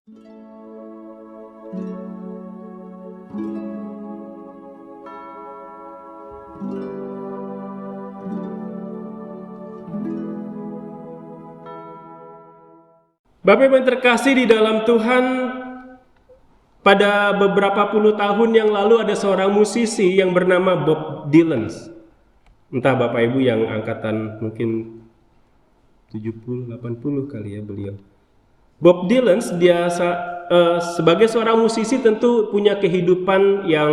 Bapak Ibu yang terkasih di dalam Tuhan, pada beberapa puluh tahun yang lalu ada seorang musisi yang bernama Bob Dylan. Entah Bapak Ibu yang angkatan mungkin 70, 80 kali ya beliau. Bob Dylan dia sebagai seorang musisi tentu punya kehidupan yang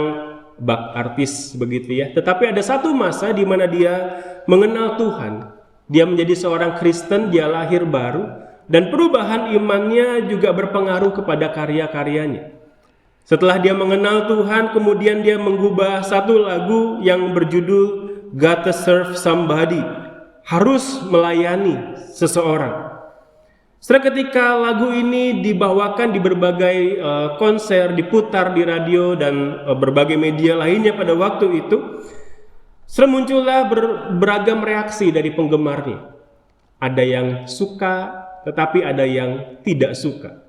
bak artis begitu ya. Tetapi ada satu masa di mana dia mengenal Tuhan. Dia menjadi seorang Kristen, dia lahir baru. Dan perubahan imannya juga berpengaruh kepada karya-karyanya. Setelah dia mengenal Tuhan, kemudian dia mengubah satu lagu yang berjudul Gotta Serve Somebody, harus melayani seseorang. Setelah ketika lagu ini dibawakan di berbagai konser, diputar di radio dan berbagai media lainnya pada waktu itu, muncullah beragam reaksi dari penggemarnya. Ada yang suka, tetapi ada yang tidak suka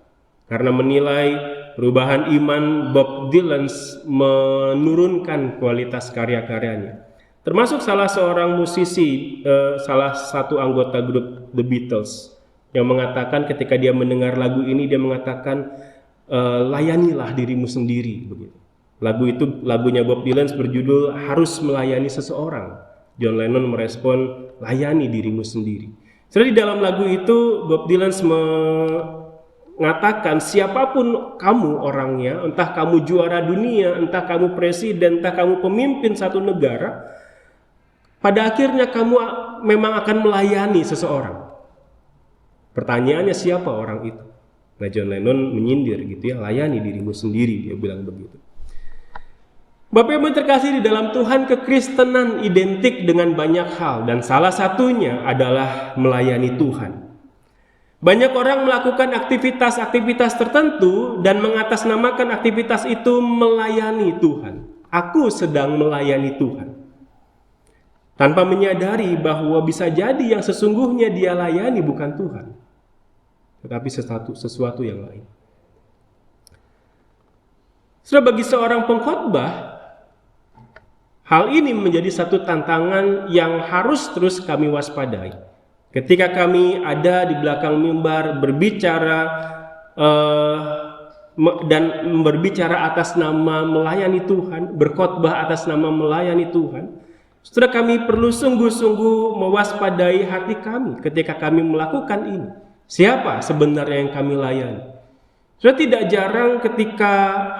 karena menilai perubahan iman Bob Dylan menurunkan kualitas karya-karyanya. Termasuk salah seorang musisi, salah satu anggota grup The Beatles yang mengatakan ketika dia mendengar lagu ini, dia mengatakan layanilah dirimu sendiri begitu. Lagunya Bob Dylan berjudul Harus Melayani Seseorang. John Lennon merespon layani dirimu sendiri. Jadi di dalam lagu itu Bob Dylan mengatakan siapapun kamu orangnya, entah kamu juara dunia, entah kamu presiden, entah kamu pemimpin satu negara, pada akhirnya kamu memang akan melayani seseorang. Pertanyaannya siapa orang itu? Nah, John Lennon menyindir gitu ya, layani dirimu sendiri, dia bilang begitu. Bapak Ibu terkasih di dalam Tuhan, kekristenan identik dengan banyak hal dan salah satunya adalah melayani Tuhan. Banyak orang melakukan aktivitas-aktivitas tertentu dan mengatasnamakan aktivitas itu melayani Tuhan. Aku sedang melayani Tuhan. Tanpa menyadari bahwa bisa jadi yang sesungguhnya dia layani bukan Tuhan, tetapi sesuatu yang lain. Sudah bagi seorang pengkhotbah, hal ini menjadi satu tantangan yang harus terus kami waspadai. Ketika kami ada di belakang mimbar berbicara dan berbicara atas nama melayani Tuhan, berkhotbah atas nama melayani Tuhan, saudara, kami perlu sungguh-sungguh mewaspadai hati kami ketika kami melakukan ini. Siapa sebenarnya yang kami layani? Sudah tidak jarang ketika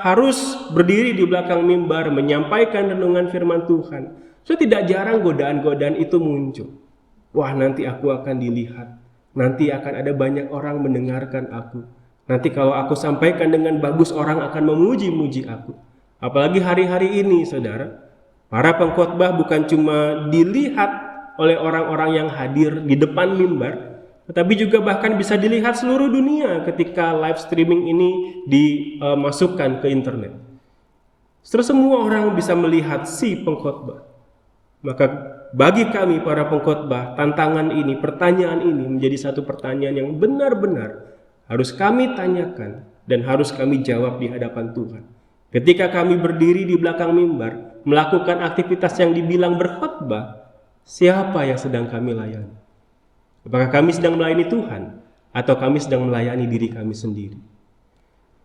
harus berdiri di belakang mimbar menyampaikan renungan firman Tuhan, sudah tidak jarang godaan-godaan itu muncul. Wah, nanti aku akan dilihat, nanti akan ada banyak orang mendengarkan aku. Nanti kalau aku sampaikan dengan bagus, orang akan memuji-muji aku. Apalagi hari-hari ini, saudara, para pengkhotbah bukan cuma dilihat oleh orang-orang yang hadir di depan mimbar, tetapi juga bahkan bisa dilihat seluruh dunia ketika live streaming ini dimasukkan ke internet. Setelah semua orang bisa melihat si pengkhotbah. Maka bagi kami para pengkhotbah, tantangan ini, pertanyaan ini menjadi satu pertanyaan yang benar-benar harus kami tanyakan dan harus kami jawab di hadapan Tuhan. Ketika kami berdiri di belakang mimbar, melakukan aktivitas yang dibilang berkhotbah, siapa yang sedang kami layani? Apakah kami sedang melayani Tuhan atau kami sedang melayani diri kami sendiri?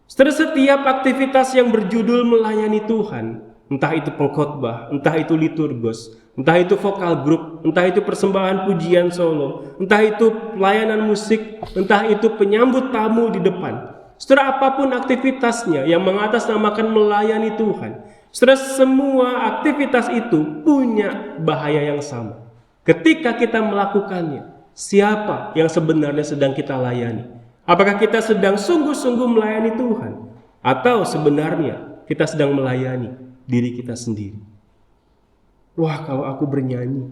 Setelah setiap aktivitas yang berjudul melayani Tuhan, entah itu pengkhotbah, entah itu liturgos, entah itu vokal grup, entah itu persembahan pujian solo, entah itu pelayanan musik, entah itu penyambut tamu di depan. Setelah apapun aktivitasnya yang mengatasnamakan melayani Tuhan, setelah semua aktivitas itu punya bahaya yang sama. Ketika kita melakukannya, siapa yang sebenarnya sedang kita layani? Apakah kita sedang sungguh-sungguh melayani Tuhan? Atau sebenarnya kita sedang melayani diri kita sendiri? Wah, kalau aku bernyanyi,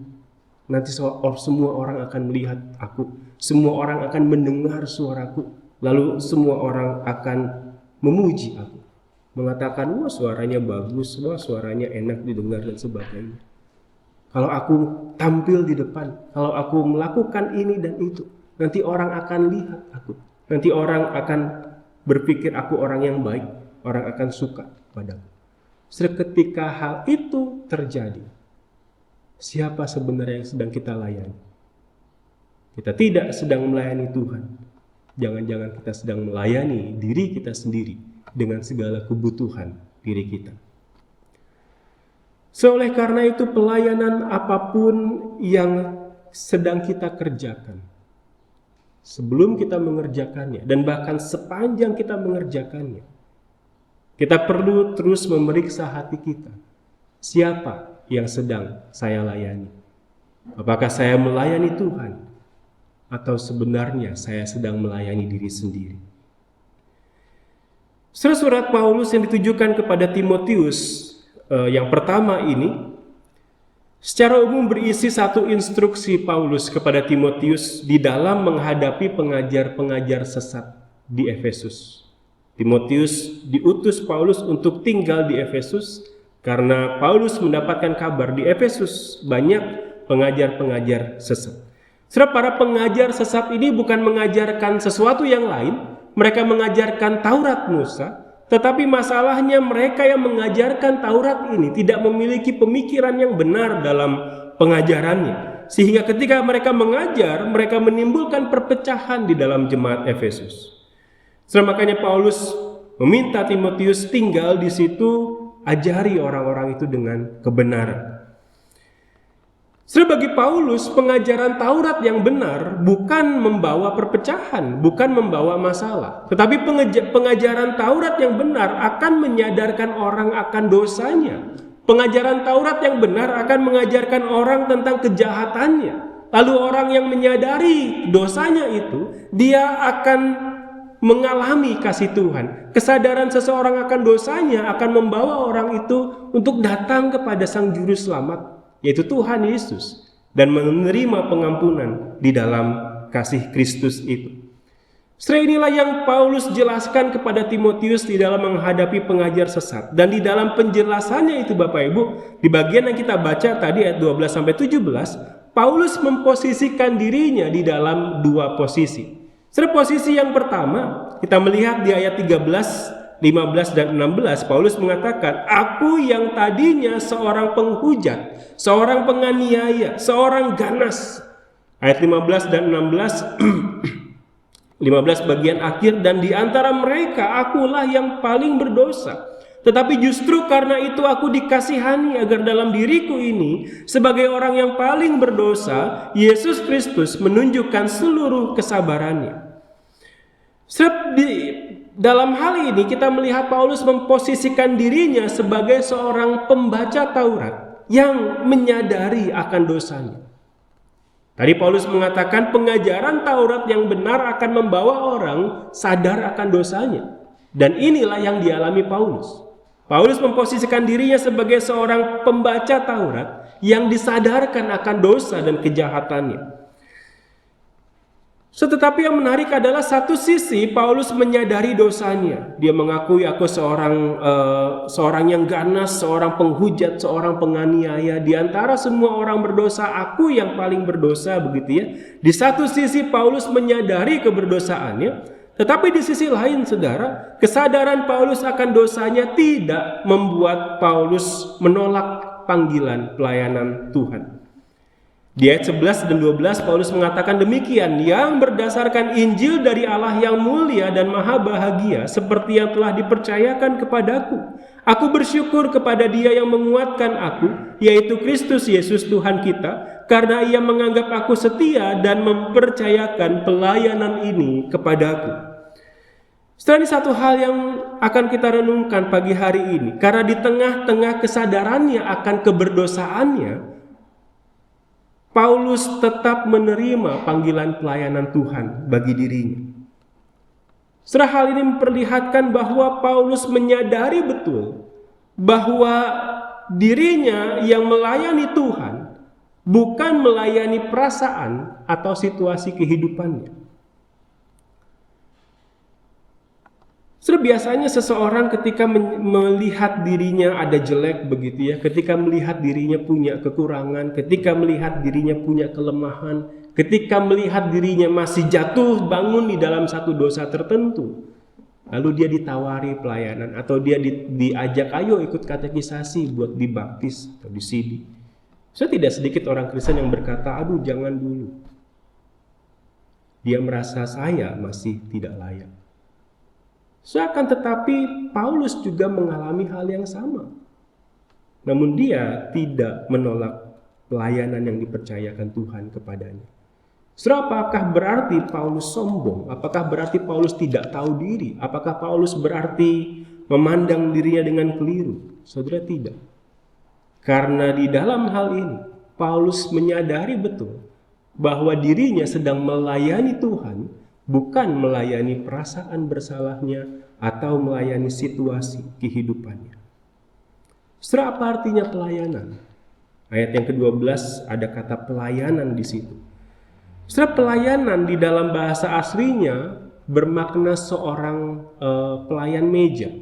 nanti semua orang akan melihat aku. Semua orang akan mendengar suaraku. Lalu semua orang akan memuji aku. Mengatakan, wah suaranya bagus, wah suaranya enak didengar dan sebagainya. Kalau aku tampil di depan, kalau aku melakukan ini dan itu, nanti orang akan lihat aku. Nanti orang akan berpikir aku orang yang baik, orang akan suka padaku. Ketika hal itu terjadi, siapa sebenarnya yang sedang kita layani? Kita tidak sedang melayani Tuhan. Jangan-jangan kita sedang melayani diri kita sendiri dengan segala kebutuhan diri kita. Oleh karena itu, pelayanan apapun yang sedang kita kerjakan, sebelum kita mengerjakannya dan bahkan sepanjang kita mengerjakannya, kita perlu terus memeriksa hati kita. Siapa yang sedang saya layani? Apakah saya melayani Tuhan? Atau sebenarnya saya sedang melayani diri sendiri? Surat Paulus yang ditujukan kepada Timotius yang pertama ini secara umum berisi satu instruksi Paulus kepada Timotius di dalam menghadapi pengajar-pengajar sesat di Efesus. Timotius diutus Paulus untuk tinggal di Efesus karena Paulus mendapatkan kabar di Efesus banyak pengajar-pengajar sesat. Para pengajar sesat ini bukan mengajarkan sesuatu yang lain, mereka mengajarkan Taurat Musa, tetapi masalahnya mereka yang mengajarkan Taurat ini tidak memiliki pemikiran yang benar dalam pengajarannya. Sehingga ketika mereka mengajar, mereka menimbulkan perpecahan di dalam jemaat Efesus. Makanya Paulus meminta Timotius tinggal di situ, ajari orang-orang itu dengan kebenaran. Bagi Paulus, pengajaran Taurat yang benar bukan membawa perpecahan, bukan membawa masalah. Tetapi pengajaran Taurat yang benar akan menyadarkan orang akan dosanya. Pengajaran Taurat yang benar akan mengajarkan orang tentang kejahatannya. Lalu orang yang menyadari dosanya itu, dia akan mengalami kasih Tuhan. Kesadaran seseorang akan dosanya akan membawa orang itu untuk datang kepada Sang Juru Selamat, yaitu Tuhan Yesus, dan menerima pengampunan di dalam kasih Kristus itu. Inilah yang Paulus jelaskan kepada Timotius di dalam menghadapi pengajar sesat. Dan di dalam penjelasannya itu Bapak Ibu, di bagian yang kita baca tadi ayat 12-17, Paulus memposisikan dirinya di dalam dua posisi. Posisi yang pertama, kita melihat di ayat 13, 15 dan 16, Paulus mengatakan, aku yang tadinya seorang penghujat, seorang penganiaya, seorang ganas. Ayat 15 dan 16, 15 bagian akhir, dan di antara mereka akulah yang paling berdosa. Tetapi justru karena itu aku dikasihani agar dalam diriku ini sebagai orang yang paling berdosa, Yesus Kristus menunjukkan seluruh kesabarannya. Dalam hal ini kita melihat Paulus memposisikan dirinya sebagai seorang pembaca Taurat yang menyadari akan dosanya. Tadi Paulus mengatakan pengajaran Taurat yang benar akan membawa orang sadar akan dosanya. Dan inilah yang dialami Paulus. Paulus memposisikan dirinya sebagai seorang pembaca Taurat yang disadarkan akan dosa dan kejahatannya. Tetapi yang menarik adalah satu sisi Paulus menyadari dosanya. Dia mengakui aku seorang yang ganas, seorang penghujat, seorang penganiaya. Di antara semua orang berdosa, aku yang paling berdosa, begitu ya. Di satu sisi Paulus menyadari keberdosaannya, tetapi di sisi lain saudara, kesadaran Paulus akan dosanya tidak membuat Paulus menolak panggilan pelayanan Tuhan. Di ayat 11 dan 12 Paulus mengatakan demikian, yang berdasarkan Injil dari Allah yang mulia dan maha bahagia seperti yang telah dipercayakan kepadaku. Aku bersyukur kepada Dia yang menguatkan aku, yaitu Kristus Yesus Tuhan kita, karena Ia menganggap aku setia dan mempercayakan pelayanan ini kepadaku. Setelah ini satu hal yang akan kita renungkan pagi hari ini, karena di tengah-tengah kesadarannya akan keberdosaannya, Paulus tetap menerima panggilan pelayanan Tuhan bagi dirinya. Setelah hal ini memperlihatkan bahwa Paulus menyadari betul bahwa dirinya yang melayani Tuhan bukan melayani perasaan atau situasi kehidupannya. Biasanya seseorang ketika melihat dirinya ada jelek begitu ya, ketika melihat dirinya punya kekurangan, ketika melihat dirinya punya kelemahan, ketika melihat dirinya masih jatuh bangun di dalam satu dosa tertentu, lalu dia ditawari pelayanan atau dia diajak, ayo ikut katekisasi buat dibaptis atau disidi. Tidak sedikit orang Kristen yang berkata, aduh jangan dulu. Dia merasa saya masih tidak layak. Akan tetapi Paulus juga mengalami hal yang sama. Namun dia tidak menolak pelayanan yang dipercayakan Tuhan kepadanya. Apakah berarti Paulus sombong? Apakah berarti Paulus tidak tahu diri? Apakah Paulus berarti memandang dirinya dengan keliru? Saudara, tidak. Karena di dalam hal ini Paulus menyadari betul bahwa dirinya sedang melayani Tuhan, bukan melayani perasaan bersalahnya atau melayani situasi kehidupannya. Apa artinya pelayanan? Ayat yang ke-12 ada kata pelayanan di situ. Pelayanan di dalam bahasa aslinya bermakna seorang pelayan meja.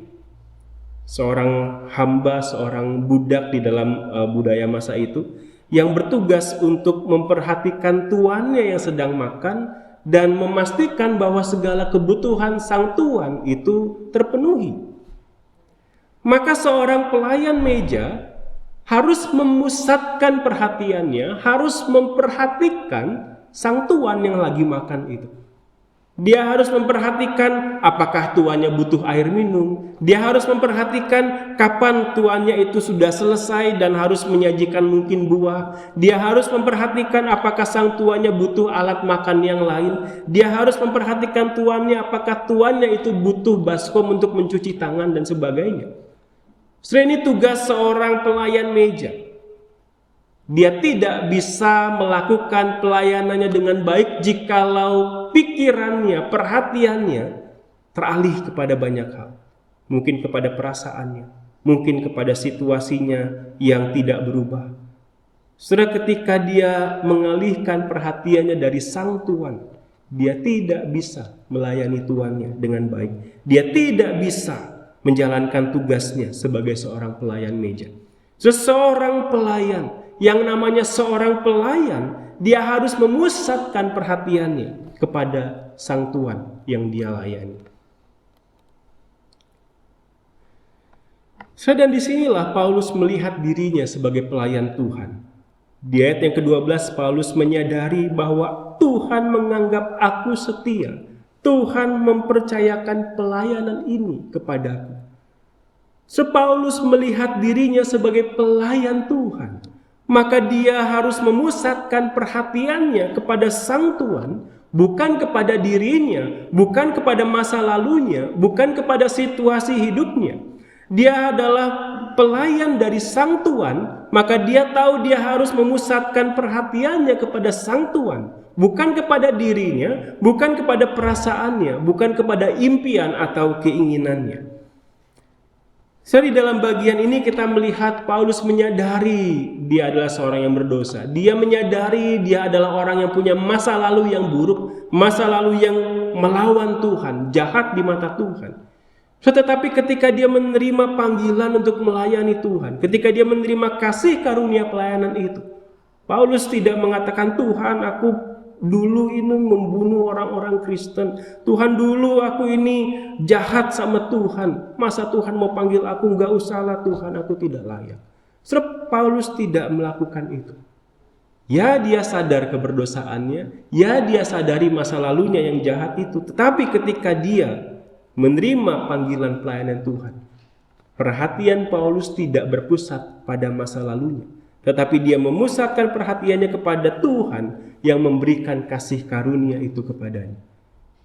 Seorang hamba, seorang budak di dalam budaya masa itu yang bertugas untuk memperhatikan tuannya yang sedang makan dan memastikan bahwa segala kebutuhan sang tuan itu terpenuhi. Maka seorang pelayan meja harus memusatkan perhatiannya, harus memperhatikan sang tuan yang lagi makan itu. Dia harus memperhatikan apakah tuannya butuh air minum. Dia harus memperhatikan kapan tuannya itu sudah selesai dan harus menyajikan mungkin buah. Dia harus memperhatikan apakah sang tuannya butuh alat makan yang lain. Dia harus memperhatikan tuannya apakah tuannya itu butuh baskom untuk mencuci tangan dan sebagainya. Ini tugas seorang pelayan meja. Dia tidak bisa melakukan pelayanannya dengan baik jikalau pikirannya, perhatiannya teralih kepada banyak hal. Mungkin kepada perasaannya, mungkin kepada situasinya yang tidak berubah. Ketika dia mengalihkan perhatiannya dari sang tuan, dia tidak bisa melayani tuannya dengan baik. Dia tidak bisa menjalankan tugasnya sebagai seorang pelayan meja. Seseorang pelayan, yang namanya seorang pelayan, dia harus memusatkan perhatiannya kepada sang tuan yang dia layani. Dan disinilah Paulus melihat dirinya sebagai pelayan Tuhan. Di ayat yang ke-12 Paulus menyadari bahwa Tuhan menganggap aku setia. Tuhan mempercayakan pelayanan ini kepadaku. Paulus melihat dirinya sebagai pelayan Tuhan, maka dia harus memusatkan perhatiannya kepada sang tuan, bukan kepada dirinya, bukan kepada masa lalunya, bukan kepada situasi hidupnya. Dia adalah pelayan dari sang tuan, maka dia tahu dia harus memusatkan perhatiannya kepada sang tuan, bukan kepada dirinya, bukan kepada perasaannya, bukan kepada impian atau keinginannya. Di dalam bagian ini kita melihat Paulus menyadari dia adalah seorang yang berdosa. Dia menyadari dia adalah orang yang punya masa lalu yang buruk, masa lalu yang melawan Tuhan, jahat di mata Tuhan. Tetapi ketika dia menerima panggilan untuk melayani Tuhan, ketika dia menerima kasih karunia pelayanan itu, Paulus tidak mengatakan, Tuhan aku dulu ini membunuh orang-orang Kristen, Tuhan dulu aku ini jahat sama Tuhan, masa Tuhan mau panggil aku, enggak usahlah Tuhan, aku tidak layak. Paulus tidak melakukan itu. Ya dia sadar keberdosaannya, ya dia sadari masa lalunya yang jahat itu, tetapi ketika dia menerima panggilan pelayanan Tuhan, perhatian Paulus tidak berpusat pada masa lalunya, tetapi dia memusatkan perhatiannya kepada Tuhan yang memberikan kasih karunia itu kepadanya.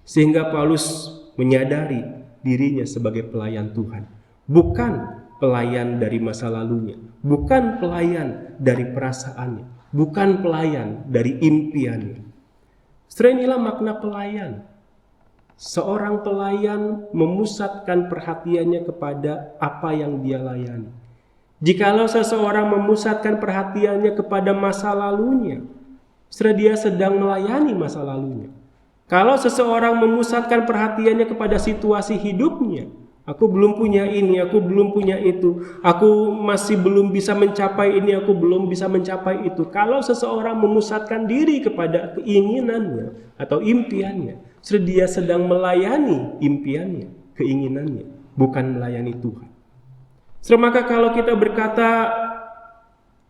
Sehingga Paulus menyadari dirinya sebagai pelayan Tuhan, bukan pelayan dari masa lalunya, bukan pelayan dari perasaannya, bukan pelayan dari impiannya. Inilah makna pelayan. Seorang pelayan memusatkan perhatiannya kepada apa yang dia layani. Jikalau seseorang memusatkan perhatiannya kepada masa lalunya, dia sedang melayani masa lalunya. Kalau seseorang memusatkan perhatiannya kepada situasi hidupnya, aku belum punya ini, aku belum punya itu, aku masih belum bisa mencapai ini, aku belum bisa mencapai itu. Kalau seseorang memusatkan diri kepada keinginannya atau impiannya, dia sedang melayani impiannya, keinginannya, bukan melayani Tuhan. Maka kalau kita berkata,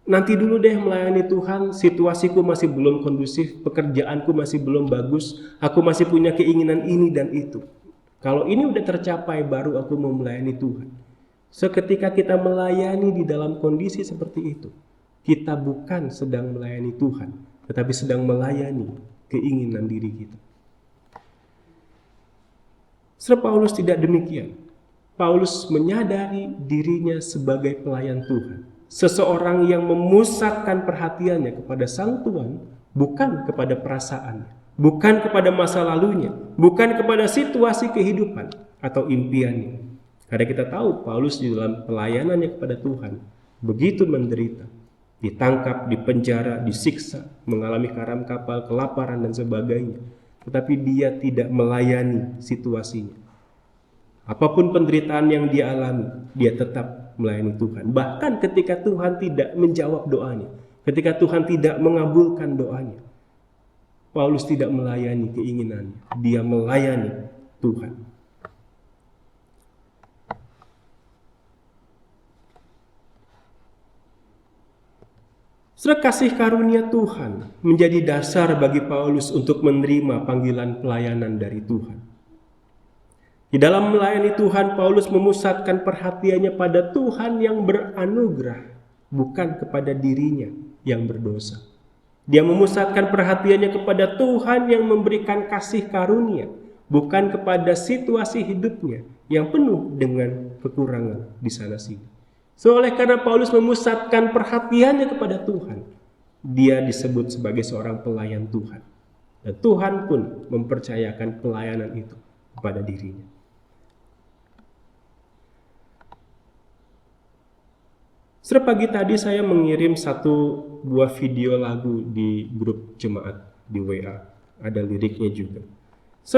nanti dulu deh melayani Tuhan, situasiku masih belum kondusif, pekerjaanku masih belum bagus, aku masih punya keinginan ini dan itu. Kalau ini udah tercapai, baru aku mau melayani Tuhan. Seketika kita melayani di dalam kondisi seperti itu, kita bukan sedang melayani Tuhan, tetapi sedang melayani keinginan diri kita. Paulus tidak demikian. Paulus menyadari dirinya sebagai pelayan Tuhan. Seseorang yang memusatkan perhatiannya kepada Sang Tuhan, bukan kepada perasaannya, bukan kepada masa lalunya, bukan kepada situasi kehidupan atau impiannya. Karena kita tahu Paulus di dalam pelayanannya kepada Tuhan begitu menderita, ditangkap, dipenjara, disiksa, mengalami karam kapal, kelaparan dan sebagainya. Tetapi dia tidak melayani situasinya. Apapun penderitaan yang dia alami, dia tetap melayani Tuhan. Bahkan ketika Tuhan tidak menjawab doanya, ketika Tuhan tidak mengabulkan doanya, Paulus tidak melayani keinginannya, dia melayani Tuhan. Kasih karunia Tuhan menjadi dasar bagi Paulus untuk menerima panggilan pelayanan dari Tuhan. Di dalam melayani Tuhan, Paulus memusatkan perhatiannya pada Tuhan yang beranugerah, bukan kepada dirinya yang berdosa. Dia memusatkan perhatiannya kepada Tuhan yang memberikan kasih karunia, bukan kepada situasi hidupnya yang penuh dengan kekurangan di sana-sini. Oleh karena Paulus memusatkan perhatiannya kepada Tuhan, dia disebut sebagai seorang pelayan Tuhan. Dan Tuhan pun mempercayakan pelayanan itu kepada dirinya. Pagi tadi saya mengirim satu buah video lagu di grup jemaat di WA. Ada liriknya juga.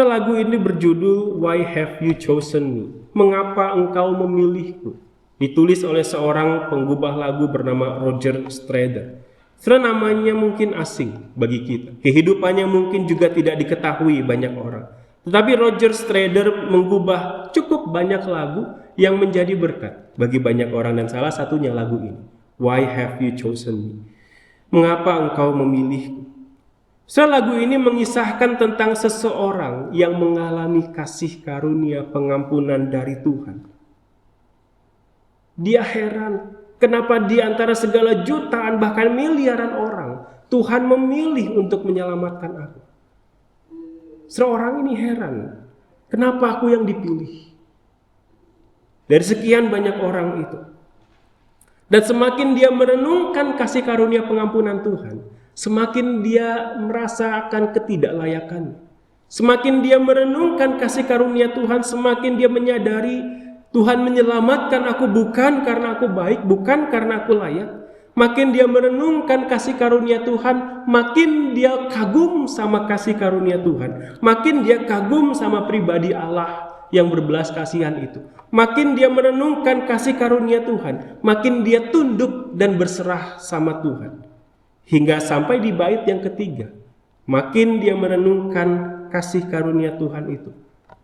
Lagu ini berjudul Why Have You Chosen Me? Mengapa engkau memilihku? Ditulis oleh seorang penggubah lagu bernama Roger Strader. Namanya mungkin asing bagi kita. Kehidupannya mungkin juga tidak diketahui banyak orang. Tetapi Roger Strader menggubah cukup banyak lagu yang menjadi berkat bagi banyak orang, dan salah satunya lagu ini, Why Have You Chosen Me? Mengapa engkau memilihku? Lagu ini mengisahkan tentang seseorang yang mengalami kasih karunia pengampunan dari Tuhan. Dia heran, kenapa di antara segala jutaan bahkan miliaran orang, Tuhan memilih untuk menyelamatkan aku. Seorang ini heran, kenapa aku yang dipilih dari sekian banyak orang itu. Dan semakin dia merenungkan kasih karunia pengampunan Tuhan, semakin dia merasakan ketidaklayakannya. Semakin dia merenungkan kasih karunia Tuhan, semakin dia menyadari Tuhan menyelamatkan aku bukan karena aku baik, bukan karena aku layak. Makin dia merenungkan kasih karunia Tuhan, makin dia kagum sama kasih karunia Tuhan. Makin dia kagum sama pribadi Allah yang berbelas kasihan itu. Makin dia merenungkan kasih karunia Tuhan, makin dia tunduk dan berserah sama Tuhan. Hingga sampai di bait yang ketiga, makin dia merenungkan kasih karunia Tuhan itu,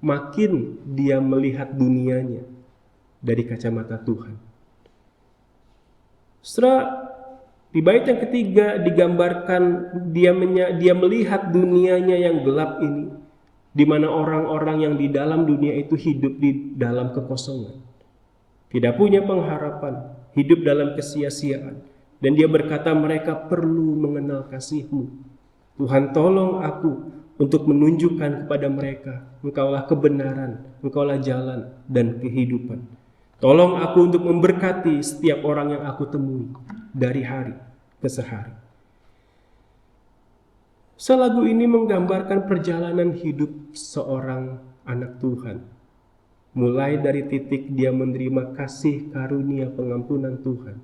makin dia melihat dunianya dari kacamata Tuhan. Setelah di bait yang ketiga digambarkan dia melihat dunianya yang gelap ini, di mana orang-orang yang di dalam dunia itu hidup di dalam kekosongan, tidak punya pengharapan, hidup dalam kesia-siaan. Dan dia berkata mereka perlu mengenal kasih-Mu. Tuhan, tolong aku untuk menunjukkan kepada mereka, Engkaulah kebenaran, Engkaulah jalan dan kehidupan. Tolong aku untuk memberkati setiap orang yang aku temui dari hari ke sehari. Lagu ini menggambarkan perjalanan hidup seorang anak Tuhan. Mulai dari titik dia menerima kasih karunia pengampunan Tuhan,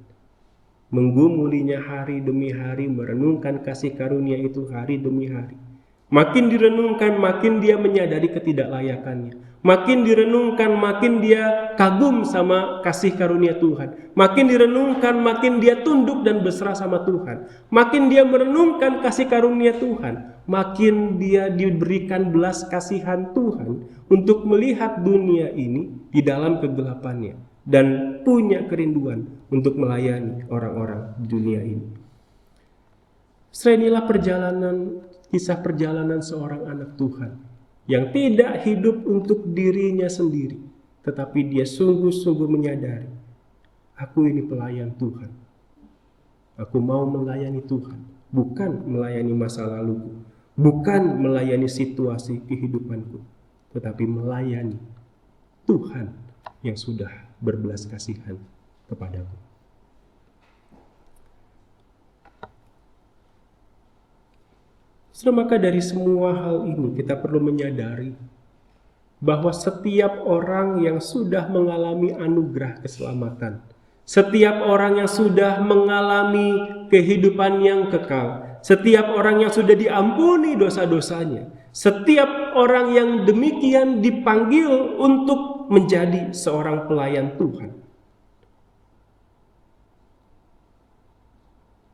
menggumulinya hari demi hari, merenungkan kasih karunia itu hari demi hari. Makin direnungkan, makin dia menyadari ketidaklayakannya. Makin direnungkan, makin dia kagum sama kasih karunia Tuhan. Makin direnungkan, makin dia tunduk dan berserah sama Tuhan. Makin dia merenungkan kasih karunia Tuhan, makin dia diberikan belas kasihan Tuhan untuk melihat dunia ini di dalam kegelapannya dan punya kerinduan untuk melayani orang-orang di dunia ini. Inilah kisah perjalanan seorang anak Tuhan yang tidak hidup untuk dirinya sendiri, tetapi dia sungguh-sungguh menyadari, aku ini pelayan Tuhan. Aku mau melayani Tuhan, bukan melayani masa laluku, bukan melayani situasi kehidupanku, tetapi melayani Tuhan yang sudah berbelas kasihan kepadaku. Maka dari semua hal ini kita perlu menyadari bahwa setiap orang yang sudah mengalami anugerah keselamatan, setiap orang yang sudah mengalami kehidupan yang kekal, setiap orang yang sudah diampuni dosa-dosanya, setiap orang yang demikian dipanggil untuk menjadi seorang pelayan Tuhan.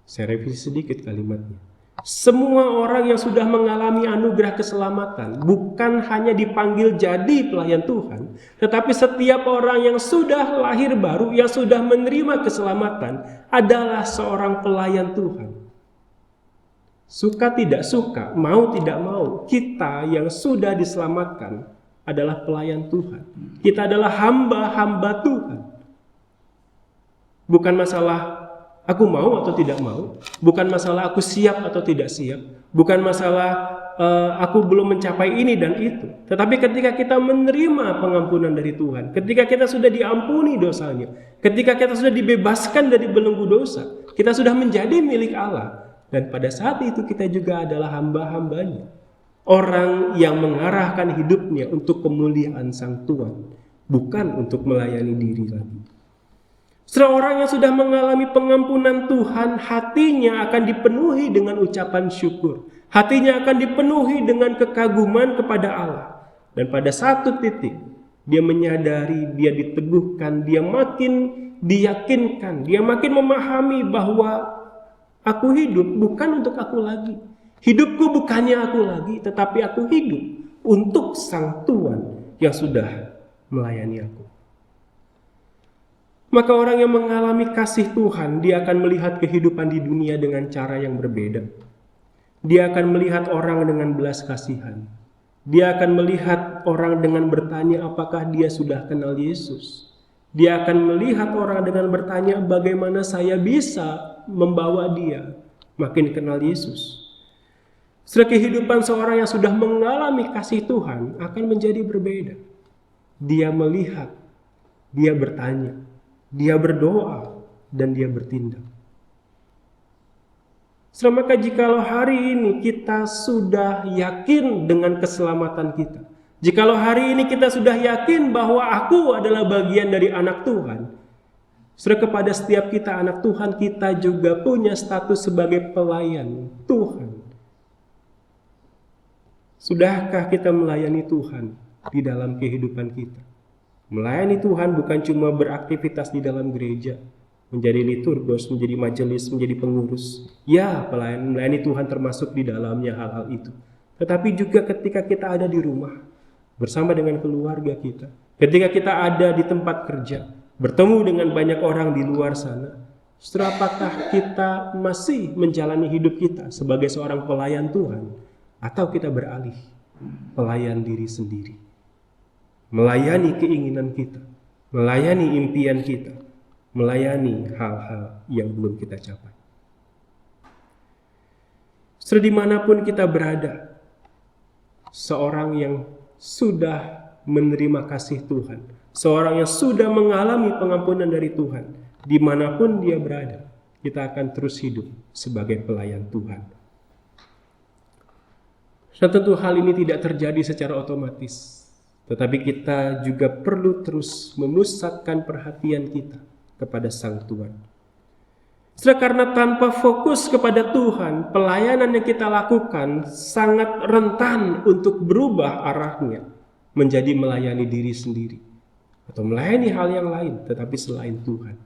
Saya revisi sedikit kalimatnya. Semua orang yang sudah mengalami anugerah keselamatan bukan hanya dipanggil jadi pelayan Tuhan, tetapi setiap orang yang sudah lahir baru, yang sudah menerima keselamatan adalah seorang pelayan Tuhan. Suka tidak suka, mau tidak mau, kita yang sudah diselamatkan adalah pelayan Tuhan. Kita adalah hamba-hamba Tuhan. Bukan masalah aku mau atau tidak mau, bukan masalah aku siap atau tidak siap, bukan masalah aku belum mencapai ini dan itu. Tetapi ketika kita menerima pengampunan dari Tuhan, ketika kita sudah diampuni dosanya, ketika kita sudah dibebaskan dari belenggu dosa, kita sudah menjadi milik Allah. Dan pada saat itu kita juga adalah hamba-hambanya. Orang yang mengarahkan hidupnya untuk kemuliaan Sang Tuhan, bukan untuk melayani diri lagi. Seorang yang sudah mengalami pengampunan Tuhan, hatinya akan dipenuhi dengan ucapan syukur. Hatinya akan dipenuhi dengan kekaguman kepada Allah. Dan pada satu titik, dia menyadari, dia diteguhkan, dia makin diyakinkan, dia makin memahami bahwa aku hidup bukan untuk aku lagi. Hidupku bukannya aku lagi, tetapi aku hidup untuk Sang Tuhan yang sudah melayani aku. Maka orang yang mengalami kasih Tuhan, dia akan melihat kehidupan di dunia dengan cara yang berbeda. Dia akan melihat orang dengan belas kasihan. Dia akan melihat orang dengan bertanya apakah dia sudah kenal Yesus. Dia akan melihat orang dengan bertanya bagaimana saya bisa membawa dia makin kenal Yesus. Setelah kehidupan seorang yang sudah mengalami kasih Tuhan akan menjadi berbeda. Dia melihat, dia bertanya, dia berdoa, dan dia bertindak. Maka jikalau hari ini kita sudah yakin dengan keselamatan kita, jikalau hari ini kita sudah yakin bahwa aku adalah bagian dari anak Tuhan, kepada setiap kita anak Tuhan, kita juga punya status sebagai pelayan Tuhan. Sudahkah kita melayani Tuhan di dalam kehidupan kita? Melayani Tuhan bukan cuma beraktivitas di dalam gereja, menjadi liturgos, menjadi majelis, menjadi pengurus. Ya, melayani Tuhan termasuk di dalamnya hal-hal itu. Tetapi juga ketika kita ada di rumah, bersama dengan keluarga kita. Ketika kita ada di tempat kerja, bertemu dengan banyak orang di luar sana. Apakah kita masih menjalani hidup kita sebagai seorang pelayan Tuhan? Atau kita beralih, pelayan diri sendiri? Melayani keinginan kita, melayani impian kita, melayani hal-hal yang belum kita capai. Dimanapun kita berada, seorang yang sudah menerima kasih Tuhan, seorang yang sudah mengalami pengampunan dari Tuhan, dimanapun dia berada, kita akan terus hidup sebagai pelayan Tuhan. Dan tentu hal ini tidak terjadi secara otomatis. Tetapi kita juga perlu terus memusatkan perhatian kita kepada Sang Tuhan. Karena tanpa fokus kepada Tuhan, pelayanan yang kita lakukan sangat rentan untuk berubah arahnya menjadi melayani diri sendiri atau melayani hal yang lain tetapi selain Tuhan.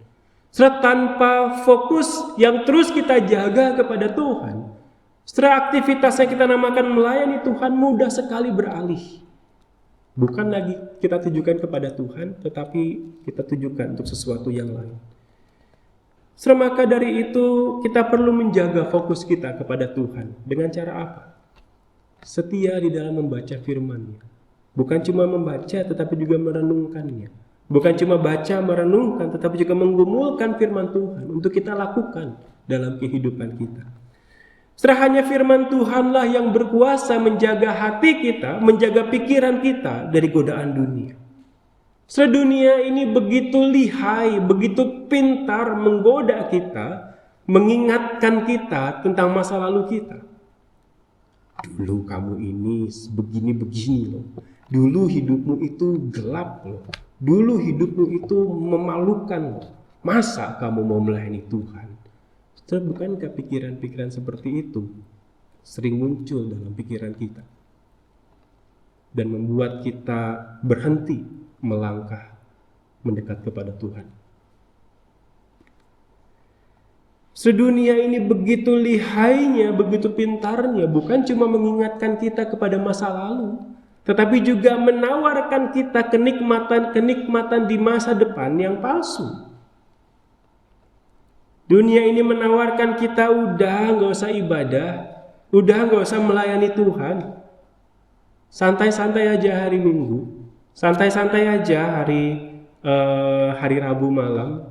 Saudara, tanpa fokus yang terus kita jaga kepada Tuhan, setelah aktivitas yang kita namakan melayani Tuhan mudah sekali beralih. Bukan lagi kita tujukan kepada Tuhan, tetapi kita tujukan untuk sesuatu yang lain. Maka dari itu kita perlu menjaga fokus kita kepada Tuhan. Dengan cara apa? Setia di dalam membaca firman-Nya. Bukan cuma membaca tetapi juga merenungkannya. Bukan cuma baca merenungkan tetapi juga menggumulkan firman Tuhan untuk kita lakukan dalam kehidupan kita. Setelah hanya firman Tuhanlah yang berkuasa menjaga hati kita, menjaga pikiran kita dari godaan dunia. Setelah dunia ini begitu lihai, begitu pintar menggoda kita, mengingatkan kita tentang masa lalu kita. Dulu kamu ini begini-begini loh. Dulu hidupmu itu gelap loh. Dulu hidupmu itu memalukan loh. Masa kamu mau melayani Tuhan? Bukankah pikiran-pikiran seperti itu sering muncul dalam pikiran kita dan membuat kita berhenti melangkah mendekat kepada Tuhan? Sedunia ini begitu lihainya, begitu pintarnya, bukan cuma mengingatkan kita kepada masa lalu, tetapi juga menawarkan kita kenikmatan-kenikmatan di masa depan yang palsu. Dunia ini menawarkan kita udah gak usah ibadah, udah gak usah melayani Tuhan. Santai-santai aja hari Minggu, santai-santai aja hari Rabu malam.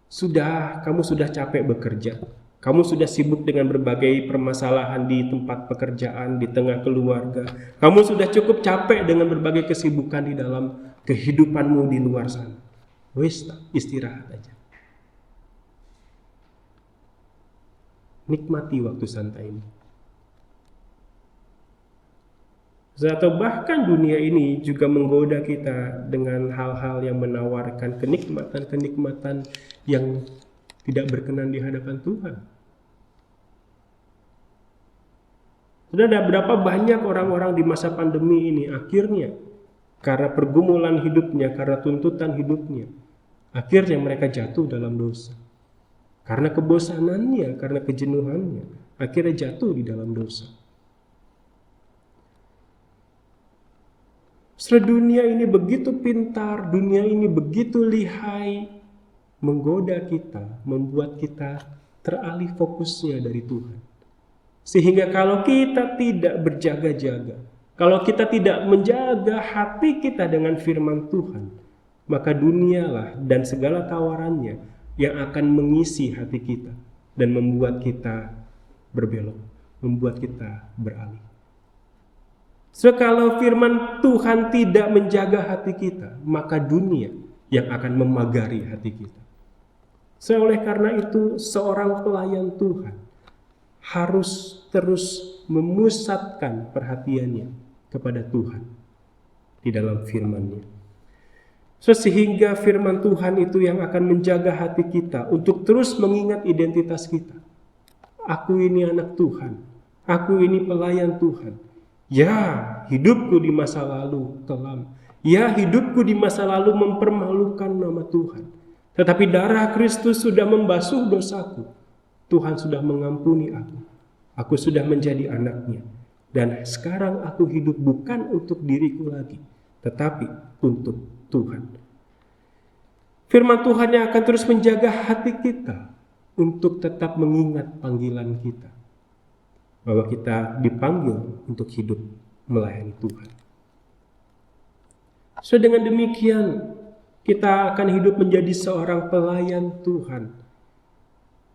Kamu sudah capek bekerja. Kamu sudah sibuk dengan berbagai permasalahan di tempat pekerjaan, di tengah keluarga. Kamu sudah cukup capek dengan berbagai kesibukan di dalam kehidupanmu di luar sana. Wis, istirahat aja. Nikmati waktu santai ini. Atau bahkan dunia ini juga menggoda kita dengan hal-hal yang menawarkan kenikmatan-kenikmatan yang tidak berkenan di hadapan Tuhan. Sudah ada berapa banyak orang-orang di masa pandemi ini akhirnya karena pergumulan hidupnya, karena tuntutan hidupnya, akhirnya mereka jatuh dalam dosa. Karena kebosanannya, karena kejenuhannya, akhirnya jatuh di dalam dosa. Dunia ini begitu pintar, dunia ini begitu lihai, menggoda kita, membuat kita teralih fokusnya dari Tuhan. Sehingga kalau kita tidak berjaga-jaga, kalau kita tidak menjaga hati kita dengan firman Tuhan, maka dunialah dan segala tawarannya yang akan mengisi hati kita dan membuat kita berbelok, membuat kita beralih. Kalau firman Tuhan tidak menjaga hati kita, maka dunia yang akan memagari hati kita. Oleh karena itu, seorang pelayan Tuhan harus terus memusatkan perhatiannya kepada Tuhan di dalam firman-Nya. Sehingga firman Tuhan itu yang akan menjaga hati kita untuk terus mengingat identitas kita. Aku ini anak Tuhan, aku ini pelayan Tuhan. Ya, hidupku di masa lalu kelam. Ya, hidupku di masa lalu mempermalukan nama Tuhan. Tetapi darah Kristus sudah membasuh dosaku. Tuhan sudah mengampuni aku. Aku sudah menjadi anaknya. Dan sekarang aku hidup bukan untuk diriku lagi, tetapi untuk Tuhan. Firman Tuhan yang akan terus menjaga hati kita untuk tetap mengingat panggilan kita. Bahwa kita dipanggil untuk hidup melayani Tuhan. Dengan demikian, kita akan hidup menjadi seorang pelayan Tuhan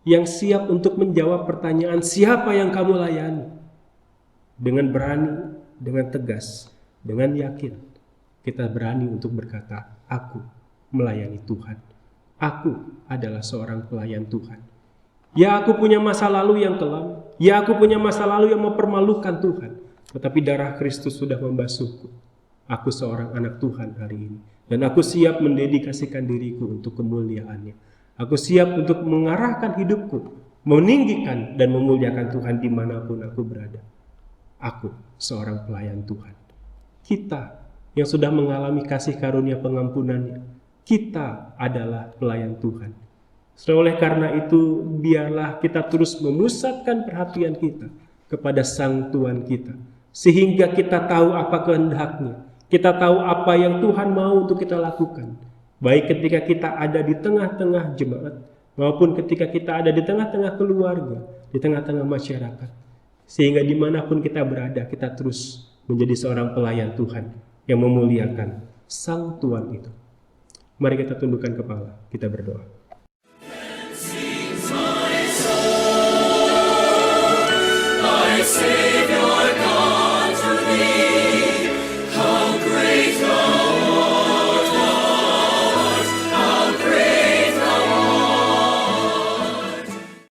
yang siap untuk menjawab pertanyaan siapa yang kamu layani. Dengan berani, dengan tegas, dengan yakin, kita berani untuk berkata, aku melayani Tuhan. Aku adalah seorang pelayan Tuhan. Ya, aku punya masa lalu yang kelam. Ya, aku punya masa lalu yang mempermalukan Tuhan. Tetapi darah Kristus sudah membasuhku. Aku seorang anak Tuhan hari ini. Dan aku siap mendedikasikan diriku untuk kemuliaan-Nya. Aku siap untuk mengarahkan hidupku, meninggikan dan memuliakan Tuhan dimanapun aku berada. Aku seorang pelayan Tuhan. kita yang sudah mengalami kasih karunia pengampunannya, kita adalah pelayan Tuhan. Oleh karena itu, biarlah kita terus memusatkan perhatian kita kepada Sang Tuhan kita, sehingga kita tahu apa kehendaknya, kita tahu apa yang Tuhan mau untuk kita lakukan, baik ketika kita ada di tengah-tengah jemaat, maupun ketika kita ada di tengah-tengah keluarga, di tengah-tengah masyarakat, sehingga dimanapun kita berada, kita terus menjadi seorang pelayan Tuhan yang memuliakan Sang Tuhan itu. Mari kita tundukkan kepala, kita berdoa. Savior